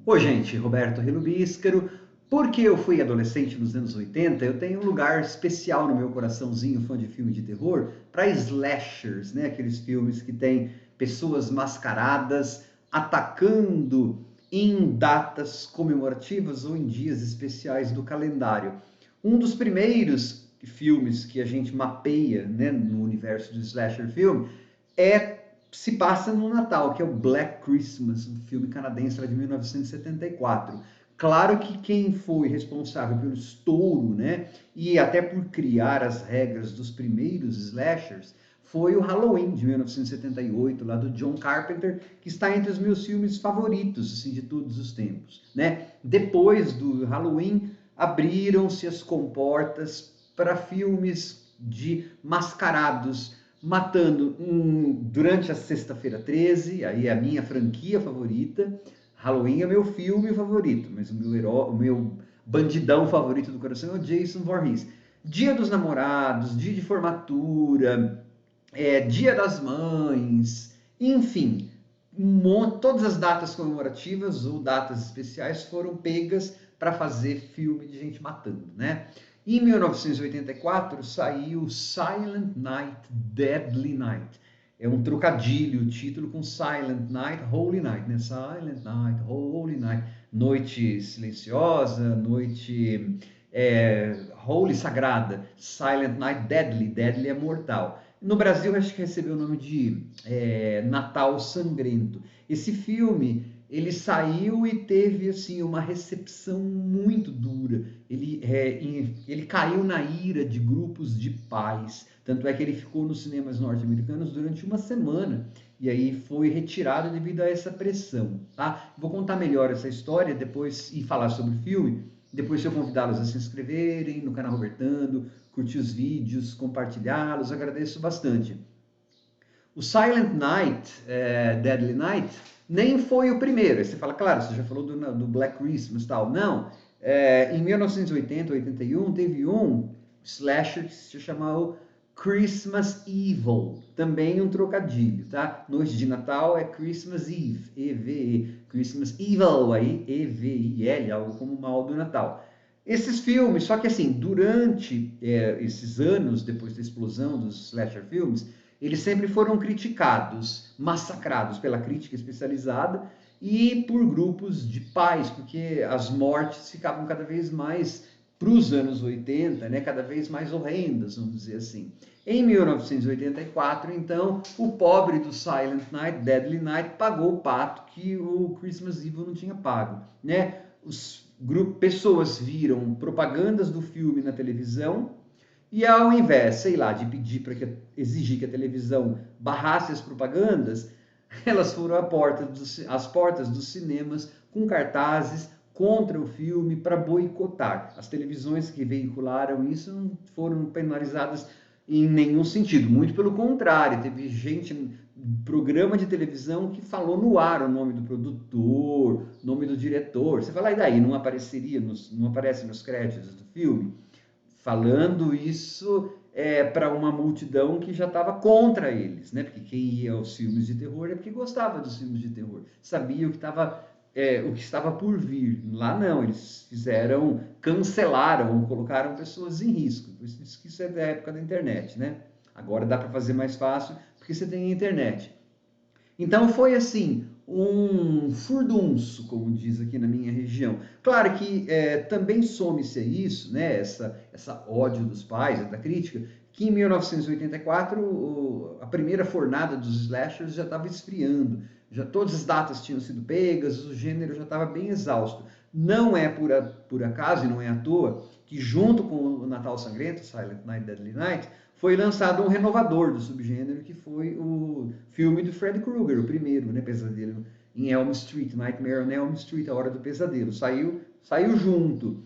Oi, gente, Roberto Relubíscaro. Porque eu fui adolescente nos anos 80, eu tenho um lugar especial no meu coraçãozinho, fã de filme de terror, para slashers, né? Aqueles filmes que tem pessoas mascaradas atacando em datas comemorativas ou em dias especiais do calendário. Um dos primeiros filmes que a gente mapeia, né, no universo do slasher film se passa no Natal, que é o Black Christmas, um filme canadense lá de 1974. Claro que quem foi responsável pelo estouro, né, e até por criar as regras dos primeiros slashers, foi o Halloween de 1978, lá do John Carpenter, que está entre os meus filmes favoritos, assim, de todos os tempos, né? Depois do Halloween, abriram-se as comportas para filmes de mascarados matando durante a Sexta-feira 13, aí é a minha franquia favorita. Halloween é meu filme favorito, mas o meu bandidão favorito do coração é o Jason Voorhees. Dia dos Namorados, dia de formatura, Dia das Mães, enfim, todas as datas comemorativas ou datas especiais foram pegas para fazer filme de gente matando, né? Em 1984 saiu Silent Night, Deadly Night. É um trocadilho o título com Silent Night, Holy Night, né? Silent Night, Holy Night. Noite silenciosa, noite holy, sagrada. Silent Night, Deadly. Deadly é mortal. No Brasil, acho que recebeu o nome de Natal Sangrento. Esse filme, ele saiu e teve assim uma recepção muito dura. Ele caiu na ira de grupos de pais. Tanto é que ele ficou nos cinemas norte-americanos durante uma semana. E aí foi retirado devido a essa pressão. Tá? Vou contar melhor essa história depois e falar sobre o filme. Depois, se eu convidá-los a se inscreverem no canal Robertando, curtir os vídeos, compartilhá-los, agradeço bastante. O Silent Night, Deadly Night, nem foi o primeiro. Aí você fala, claro, você já falou do Black Christmas e tal. Não. Em 1980, 81, teve um slasher que se chamou Christmas Evil. Também um trocadilho, tá? Noite de Natal é Christmas Eve, E-V-E. Christmas Evil, aí, E-V-I-L, algo como mal do Natal. Esses filmes, só que assim, durante esses anos, depois da explosão dos slasher filmes, eles sempre foram criticados, massacrados pela crítica especializada e por grupos de pais, porque as mortes ficavam cada vez mais, para os anos 80, né, cada vez mais horrendas, vamos dizer assim. Em 1984, então, o pobre do Silent Night, Deadly Night, pagou o pato que o Christmas Evil não tinha pago, né? Pessoas viram propagandas do filme na televisão e ao invés, sei lá, de pedir para exigir que a televisão barrasse as propagandas, elas foram às portas dos cinemas com cartazes contra o filme para boicotar. As televisões que veicularam isso não foram penalizadas em nenhum sentido, muito pelo contrário, teve gente, programa de televisão que falou no ar o nome do produtor, nome do diretor. Você fala, e daí? Não aparece nos créditos do filme? Falando isso para uma multidão que já estava contra eles, né? Porque quem ia aos filmes de terror é porque gostava dos filmes de terror, sabia o que estava por vir. Lá não, eles cancelaram, colocaram pessoas em risco. Por isso que isso é da época da internet, né? Agora dá para fazer mais fácil porque você tem a internet. Então foi assim, um furdunço, como diz aqui na minha região. Claro que também some-se a isso, né, essa ódio dos pais, da crítica, que em 1984 a primeira fornada dos slashers já estava esfriando, já todas as datas tinham sido pegas, o gênero já estava bem exausto. Não é por acaso e não é à toa que junto com o Natal Sangrento, Silent Night, Deadly Night, foi lançado um renovador do subgênero, que foi o filme do Freddy Krueger, o primeiro, né, Pesadelo em Elm Street, Nightmare on Elm Street, A Hora do Pesadelo. Saiu junto.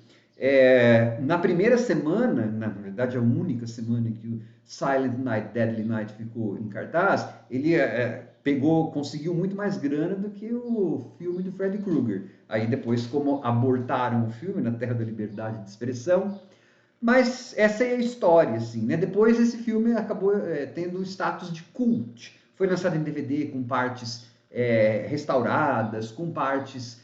Na primeira semana, na verdade a única semana que o Silent Night, Deadly Night ficou em cartaz, ele conseguiu muito mais grana do que o filme do Freddy Krueger. Aí depois, como abortaram o filme na Terra da Liberdade de Expressão, mas essa é a história, assim, né? Depois esse filme acabou tendo o status de cult. Foi lançado em DVD com partes restauradas, com partes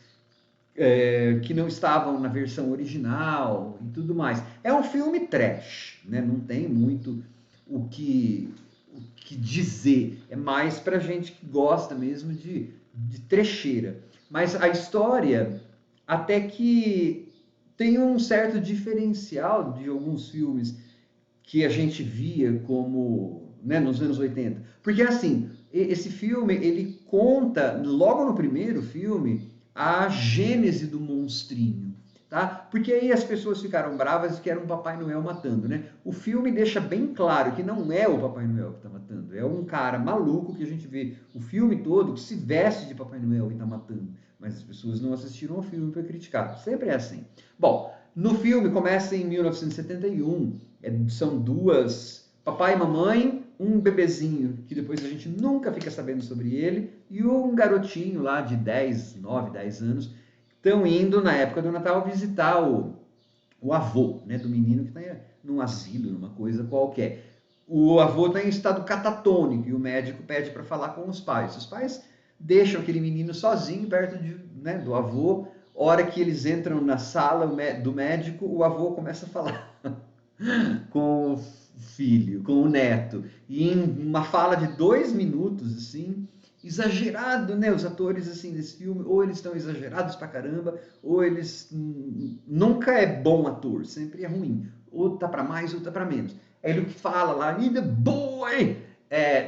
que não estavam na versão original e tudo mais. É um filme trash, né? Não tem muito o que, o que dizer. É mais para gente que gosta mesmo de trecheira. Mas a história até que tem um certo diferencial de alguns filmes que a gente via como, né, nos anos 80. Porque assim, esse filme, ele conta, logo no primeiro filme, a gênese do monstrinho, tá? Porque aí as pessoas ficaram bravas que era um Papai Noel matando, né? O filme deixa bem claro que não é o Papai Noel que está matando, é um cara maluco que a gente vê o filme todo que se veste de Papai Noel e está matando. Mas as pessoas não assistiram ao filme para criticar. Sempre é assim. Bom, no filme começa em 1971, são duas, papai e mamãe, um bebezinho, que depois a gente nunca fica sabendo sobre ele, e um garotinho lá de 10, 9, 10 anos, estão indo na época do Natal visitar o avô, né, do menino que está num asilo, numa coisa qualquer. O avô está em estado catatônico e o médico pede para falar com os pais. Os pais deixam aquele menino sozinho perto né, do avô. Hora que eles entram na sala do médico, o avô começa a falar com o filho, com o neto. E em uma fala de 2 minutos, assim, exagerado, né? Os atores, assim, desse filme, ou eles estão exagerados pra caramba, ou eles... nunca é bom ator, sempre é ruim. Ou tá pra mais, ou tá pra menos. É ele que fala lá, "In the boy!"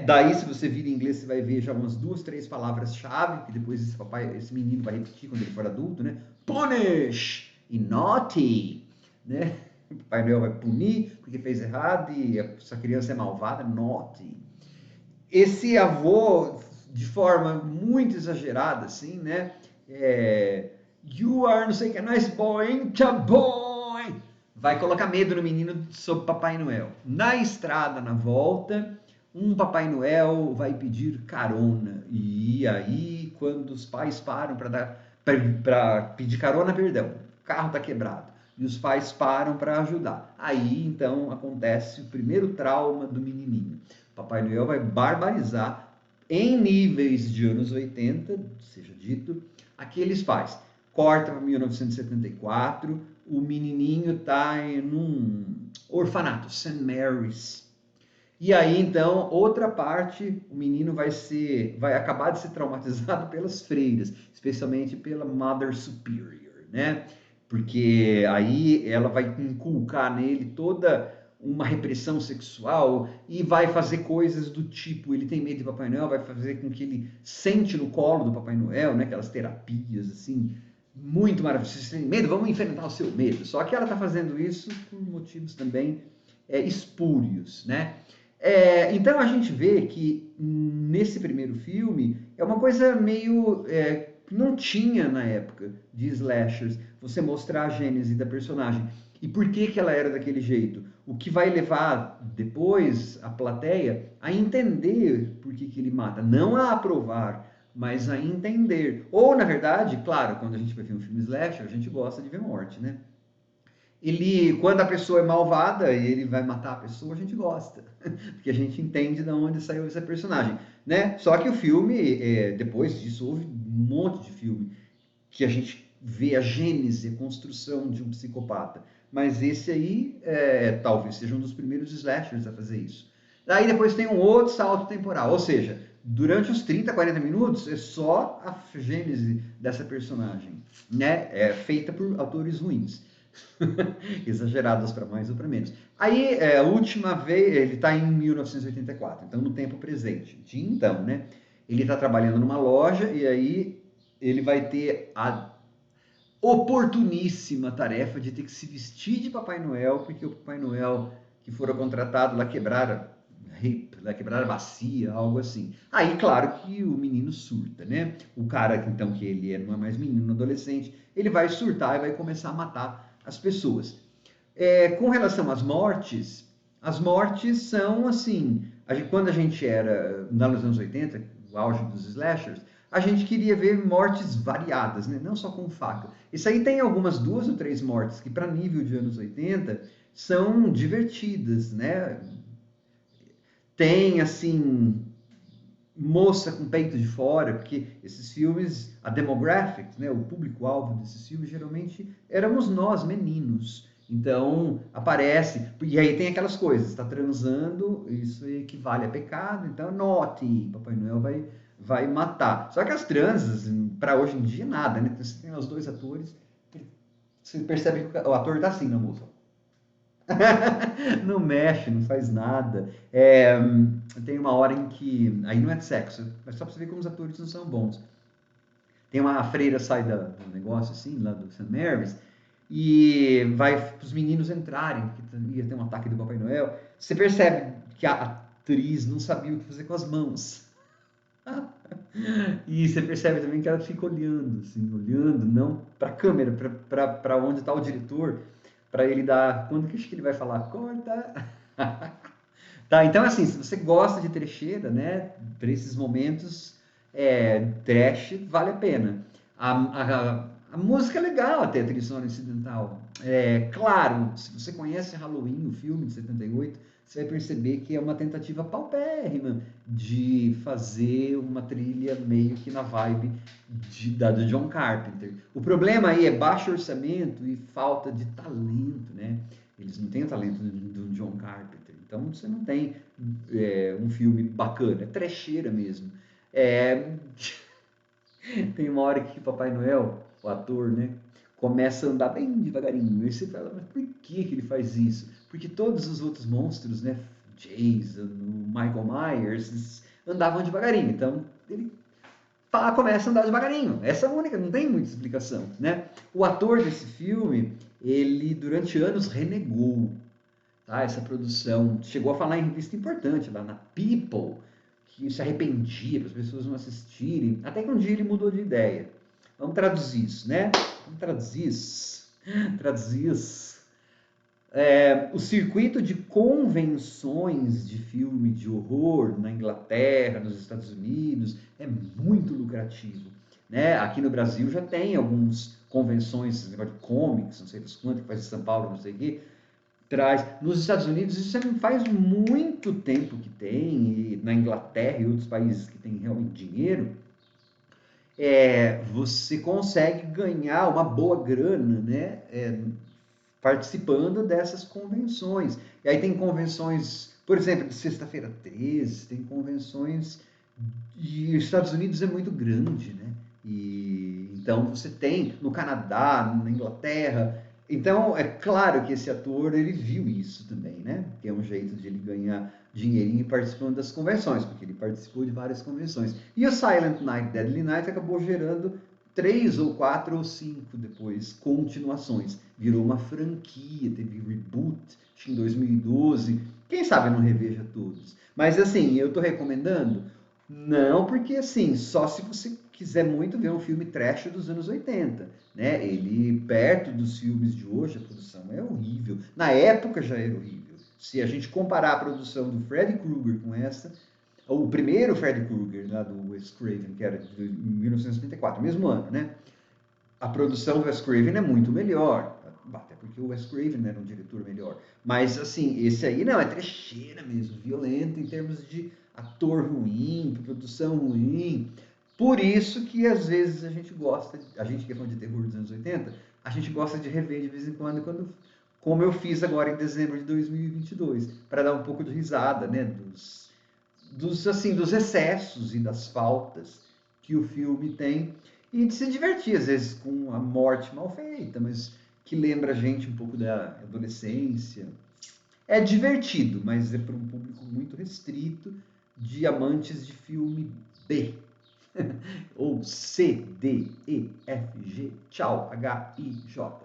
Daí, se você vir em inglês, você vai ver já umas 2, 3 palavras-chave, que depois esse menino vai repetir quando ele for adulto, né? Punish e naughty, né? O Papai Noel vai punir porque fez errado e essa criança é malvada, naughty. Esse avô, de forma muito exagerada, assim, né? You are, não sei o que, nice boy, ain't a boy! Vai colocar medo no menino sobre Papai Noel. Na estrada, na volta, um Papai Noel vai pedir carona. E aí, quando os pais param para pedir carona, perdão, o carro está quebrado. E os pais param para ajudar. Aí, então, acontece o primeiro trauma do menininho. Papai Noel vai barbarizar em níveis de anos 80, seja dito, aqueles pais. Corta para 1974, o menininho está num orfanato, St. Mary's. E aí, então, outra parte, o menino vai acabar de ser traumatizado pelas freiras, especialmente pela Mother Superior, né? Porque aí ela vai inculcar nele toda uma repressão sexual e vai fazer coisas do tipo, ele tem medo de Papai Noel, vai fazer com que ele sente no colo do Papai Noel, né? Aquelas terapias, assim, muito maravilhosas. Se você tem medo, vamos enfrentar o seu medo. Só que ela está fazendo isso por motivos também espúrios, né? Então a gente vê que nesse primeiro filme é uma coisa meio que não tinha na época de slashers, você mostrar a gênese da personagem e por que que ela era daquele jeito. O que vai levar depois a plateia a entender por que que ele mata, não a aprovar, mas a entender. Ou, na verdade, claro, quando a gente vai ver um filme slasher, a gente gosta de ver morte, né? Quando a pessoa é malvada e ele vai matar a pessoa, a gente gosta, porque a gente entende de onde saiu essa personagem, né? Só que o filme, depois disso, houve um monte de filme que a gente vê a gênese, a construção de um psicopata. Mas esse aí, talvez seja um dos primeiros slashers a fazer isso. Daí depois tem um outro salto temporal, ou seja, durante os 30, 40 minutos é só a gênese dessa personagem, né? É feita por autores ruins. Exageradas para mais ou para menos. Aí, a última vez, ele está em 1984, então no tempo presente. De então, né? Ele está trabalhando numa loja e aí ele vai ter a oportuníssima tarefa de ter que se vestir de Papai Noel, porque o Papai Noel que fora contratado lá quebrar a bacia, algo assim. Aí, claro que o menino surta, né? O cara, então, que ele não é mais menino, adolescente, ele vai surtar e vai começar a matar as pessoas. Com relação às mortes são assim, quando a gente era, nos anos 80, o auge dos slashers, a gente queria ver mortes variadas, né? Não só com faca. Isso aí tem algumas 2 ou 3 mortes que, para nível de anos 80, são divertidas, né? Tem, assim, moça com peito de fora, porque esses filmes, a demographics, né, o público-alvo desses filmes, geralmente éramos nós, meninos. Então, aparece, e aí tem aquelas coisas, está transando, isso equivale a pecado, então note, Papai Noel vai matar. Só que as transas, para hoje em dia, nada, né? Você tem os dois atores, você percebe que o ator tá assim na moça. Não mexe, não faz nada. Tem uma hora em que. Aí não é de sexo, mas só pra você ver como os atores não são bons. Tem uma freira sai do negócio assim, lá do St. Mary's, e vai os meninos entrarem, porque ia ter um ataque do Papai Noel. Você percebe que a atriz não sabia o que fazer com as mãos. E você percebe também que ela fica olhando, assim, olhando, não para a câmera, para onde está o diretor, para ele dar. Quando que ele vai falar? Corta! Tá, então assim, se você gosta de trecheira, né, para esses momentos, trash vale a pena. A música é legal até, a trilha sonora incidental. Claro, se você conhece Halloween, o filme de 78, você vai perceber que é uma tentativa paupérrima de fazer uma trilha meio que na vibe da do John Carpenter. O problema aí é baixo orçamento e falta de talento, né? Eles não têm o talento do John Carpenter. Então você não tem um filme bacana, é trecheira mesmo. É, tem uma hora que o Papai Noel, o ator, né, começa a andar bem devagarinho. Aí você fala, mas por que ele faz isso? Porque todos os outros monstros, né, Jason, o Michael Myers, andavam devagarinho. Então ele começa a andar devagarinho. Essa é a única, não tem muita explicação, né? O ator desse filme, ele durante anos renegou, tá, essa produção. Chegou a falar em revista importante, lá na People, que se arrependia para as pessoas não assistirem. Até que um dia ele mudou de ideia. Vamos traduzir isso, né? Vamos traduzir isso. Traduzir isso. O circuito de convenções de filme de horror na Inglaterra, nos Estados Unidos, é muito lucrativo. Né? Aqui no Brasil já tem algumas convenções, esse negócio de comics, não sei das quantas, que faz em São Paulo, não sei o quê, traz. Nos Estados Unidos isso faz muito tempo que tem, e na Inglaterra e outros países que têm realmente dinheiro, você consegue ganhar uma boa grana, né? Participando dessas convenções. E aí tem convenções, por exemplo, de Sexta-feira 13, tem convenções. E os Estados Unidos é muito grande, né? E então você tem no Canadá, na Inglaterra. Então é claro que esse ator ele viu isso também, né? Que é um jeito de ele ganhar dinheirinho participando das convenções, porque ele participou de várias convenções. E o Silent Night, Deadly Night acabou gerando 3 ou 4 ou 5 depois continuações. Virou uma franquia, teve reboot em 2012. Quem sabe eu não reveja todos. Mas assim, eu tô recomendando? Não, porque assim, só se você quiser muito ver um filme trash dos anos 80, né? Ele, perto dos filmes de hoje, a produção é horrível. Na época já era horrível. Se a gente comparar a produção do Freddy Krueger com essa, o primeiro Freddy Krueger, lá do Wes Craven, que era de 1974, mesmo ano, né? A produção do Wes Craven é muito melhor, até porque o Wes Craven era um diretor melhor. Mas, assim, esse aí não, é trecheira mesmo, violento em termos de ator ruim, produção ruim. Por isso que, às vezes, a gente gosta, a gente que é fã de terror dos anos 80, a gente gosta de rever de vez em quando como eu fiz agora em dezembro de 2022, para dar um pouco de risada, né, dos excessos e das faltas que o filme tem e de se divertir, às vezes, com a morte mal feita, mas que lembra a gente um pouco da adolescência. É divertido, mas é para um público muito restrito de amantes de filme B. Ou C, D, E, F, G, tchau, H, I, J.